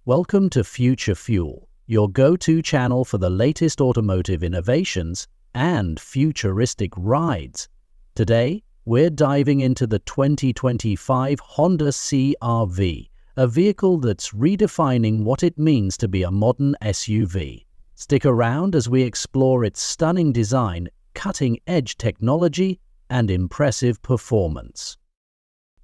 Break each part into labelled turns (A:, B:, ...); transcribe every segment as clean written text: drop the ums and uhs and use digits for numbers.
A: Welcome to Future Fuel, your go-to channel for the latest automotive innovations and futuristic rides. Today, we're diving into the 2025 Honda CRV, a vehicle that's redefining what it means to be a modern SUV. Stick around as we explore its stunning design, cutting-edge technology, and impressive performance.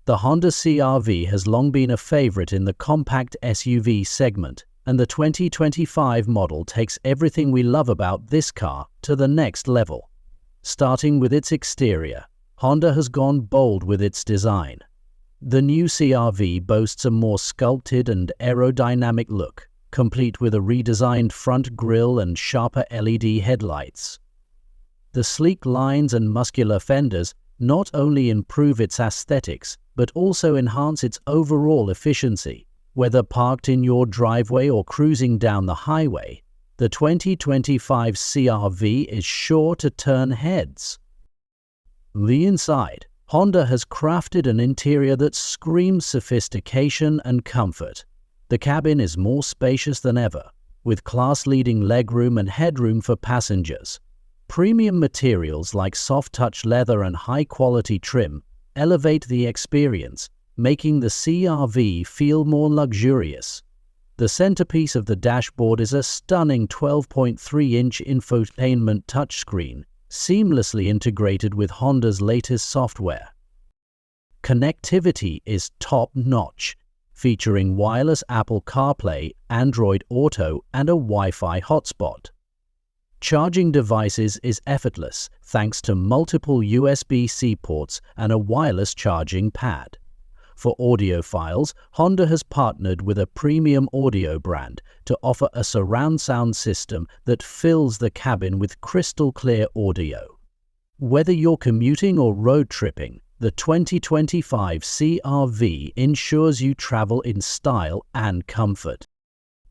A: The Honda CRV has long been a favorite in the compact SUV segment, and the 2025 model takes everything we love about this car to the next level. Starting with its exterior, Honda has gone bold with its design. The new CRV boasts a more sculpted and aerodynamic look, complete with a redesigned front grille and sharper LED headlights. The sleek lines and muscular fenders not only improve its aesthetics, but also enhance its overall efficiency. Whether parked in your driveway or cruising down the highway, the 2025 CRV is sure to turn heads. The inside, Honda has crafted an interior that screams sophistication and comfort. The cabin is more spacious than ever, with class-leading legroom and headroom for passengers. Premium materials like soft-touch leather and high-quality trim elevate the experience, making the CRV feel more luxurious. The centerpiece of the dashboard is a stunning 12.3-inch infotainment touchscreen, seamlessly integrated with Honda's latest software. Connectivity is top-notch, featuring wireless Apple CarPlay, Android Auto, and a Wi-Fi hotspot. Charging devices is effortless thanks to multiple USB-C ports and a wireless charging pad. For audiophiles, Honda has partnered with a premium audio brand to offer a surround sound system that fills the cabin with crystal-clear audio. Whether you're commuting or road tripping, the 2025 CRV ensures you travel in style and comfort.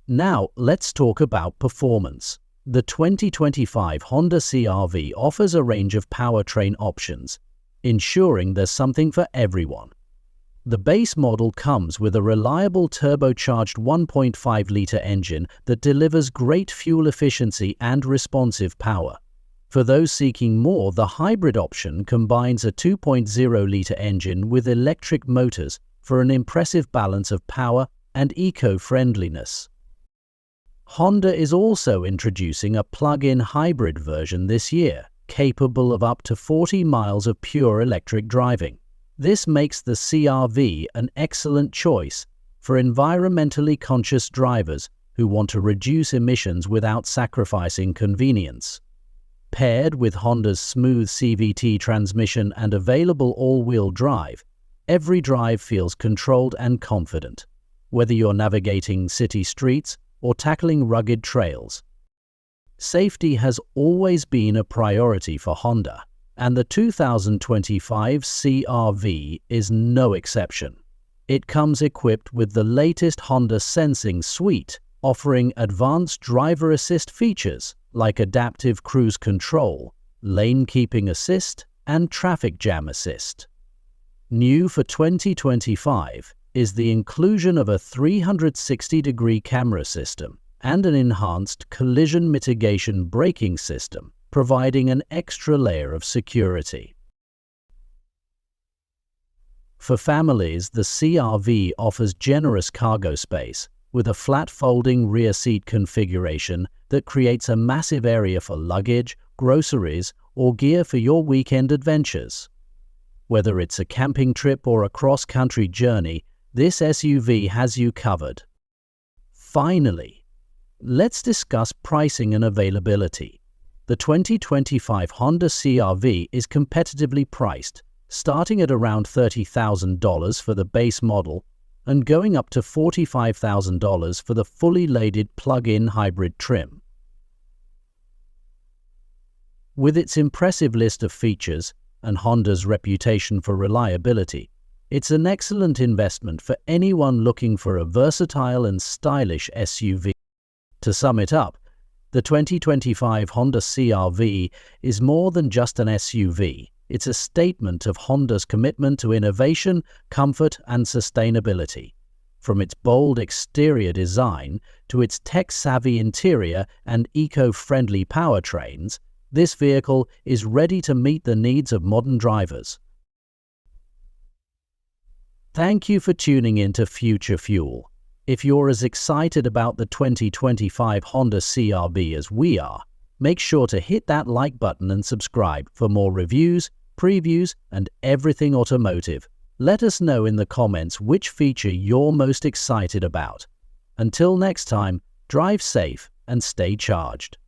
A: Now, let's talk about performance. The 2025 Honda CRV offers a range of powertrain options, ensuring there's something for everyone. The base model comes with a reliable turbocharged 1.5-liter engine that delivers great fuel efficiency and responsive power. For those seeking more, the hybrid option combines a 2.0-liter engine with electric motors for an impressive balance of power and eco-friendliness. Honda is also introducing a plug-in hybrid version this year, capable of up to 40 miles of pure electric driving. This makes the CRV an excellent choice for environmentally conscious drivers who want to reduce emissions without sacrificing convenience. Paired with Honda's smooth CVT transmission and available all-wheel drive, every drive feels controlled and confident, whether you're navigating city streets or tackling rugged trails. Safety has always been a priority for Honda, and the 2025 CRV is no exception. It comes equipped with the latest Honda Sensing Suite, offering advanced driver assist features like adaptive cruise control, lane keeping assist, and traffic jam assist. New for 2025 is the inclusion of a 360-degree camera system and an enhanced collision mitigation braking system, providing an extra layer of security. For families, the CRV offers generous cargo space with a flat folding rear seat configuration that creates a massive area for luggage, groceries, or gear for your weekend adventures. Whether it's a camping trip or a cross-country journey, this SUV has you covered. Finally, let's discuss pricing and availability. The 2025 Honda CRV is competitively priced, starting at around $30,000 for the base model and going up to $45,000 for the fully loaded plug-in hybrid trim. With its impressive list of features and Honda's reputation for reliability, it's an excellent investment for anyone looking for a versatile and stylish SUV. To sum it up, the 2025 Honda CRV is more than just an SUV. It's a statement of Honda's commitment to innovation, comfort, and sustainability. From its bold exterior design to its tech-savvy interior and eco-friendly powertrains, this vehicle is ready to meet the needs of modern drivers. Thank you for tuning in to Future Fuel. If you're as excited about the 2025 Honda CRV as we are, make sure to hit that like button and subscribe for more reviews, previews, and everything automotive. Let us know in the comments which feature you're most excited about. Until next time, drive safe and stay charged.